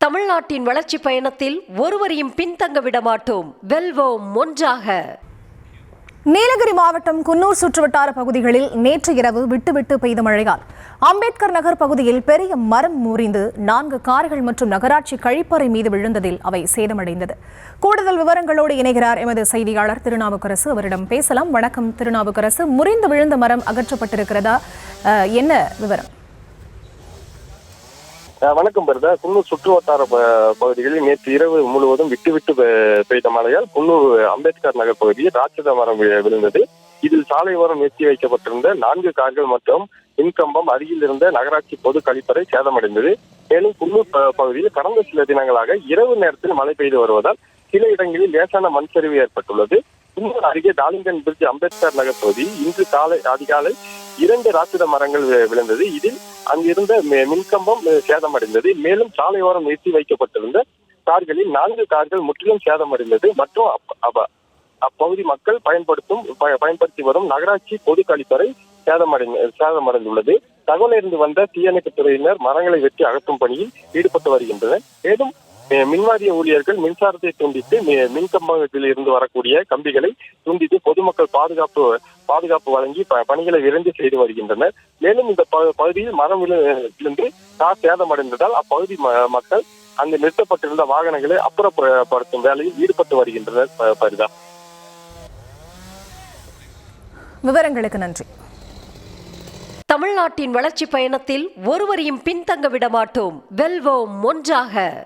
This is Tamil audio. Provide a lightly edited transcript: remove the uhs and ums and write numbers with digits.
தமிழ்நாட்டின் வளர்ச்சி பயணத்தில் ஒருவரையும் பின்தங்க விடமாட்டோம். வெல்வோம் ஒன்றாக. நீலகிரி மாவட்டம் குன்னூர் சுற்றுவட்டார பகுதிகளில் நேற்று இரவு விட்டுவிட்டு பெய்த மழையால் அம்பேத்கர் நகர் பகுதியில் பெரிய மரம் முறிந்து 4 கார்கள் மற்றும் நகராட்சி கழிப்பறை மீது விழுந்ததில் அவை சேதமடைந்தது. கூடுதல் விவரங்களோடு இணைகிறார் எமது செய்தியாளர் திருநாவுக்கரசு. அவரிடம் பேசலாம். வணக்கம் திருநாவுக்கரசு. முறிந்து விழுந்த மரம் அகற்றப்பட்டிருக்கிறதா? என்ன விவரம்? வணக்கம் பரதா. குன்னூர் சுற்றுவட்டார பகுதிகளில் நேற்று இரவு முழுவதும் விட்டு பெய்த மழையால் குன்னூர் அம்பேத்கர் நகர் பகுதியில் ராட்சத மரம் விழுந்தது. இதில் சாலை ஓரம் நிறுத்தி வைக்கப்பட்டிருந்த 4 கார்கள் மற்றும் மின்கம்பம் அருகில் இருந்த நகராட்சி பொது கழிப்பறை சேதமடைந்தது. மேலும் குன்னூர் பகுதியில் கடந்த சில தினங்களாக இரவு நேரத்தில் மழை பெய்து வருவதால் சில இடங்களில் லேசான மண் சரிவு ஏற்பட்டுள்ளது. குன்னூர் அருகே டாலிங்கன் பிரிட்ஜ் அம்பேத்கர் நகர் பகுதியில் இன்று அதிகாலை 2 ராட்சத மரங்கள் விழுந்தது. இதில் அங்கிருந்த மின்கம்பம் சேதமடைந்தது. மேலும் சாலையோரம் நிறுத்தி வைக்கப்பட்டிருந்த கார்களில் 4 கார்கள் முற்றிலும் சேதமடைந்தது. மற்றும் அப்பகுதி மக்கள் பயன்படுத்தி வரும் நகராட்சி பொது கழிப்பறை சேதமடைந்துள்ளது. தகவல் இருந்து வந்த தீயணைப்புத் துறையினர் மரங்களை வெட்டி அகற்றும் பணியில் ஈடுபட்டு வருகின்றனர். மேலும் மின்வாரிய ஊழியர்கள் மின்சாரத்தை துண்டித்து மின்கம்பத்தில் இருந்து வரக்கூடிய கம்பிகளை துண்டித்து பொதுமக்கள் பாதுகாப்பு வழங்கி பணிகளை விரைந்து செய்து வருகின்றனர். மேலும் இந்த பகுதியில் மரம் விழுந்து கார் சேதமடைந்ததால் அப்பகுதி மக்கள் அங்கு நிறுத்தப்பட்டிருந்த வாகனங்களை அப்புறப்படுத்தும் வேலையில் ஈடுபட்டு வருகின்றனர். பரிதா, விவரங்களுக்கு நன்றி. தமிழ்நாட்டின் வளர்ச்சி பயணத்தில் ஒருவரையும் பின்தங்க விடமாட்டோம். வெல்வோம் ஒன்றாக.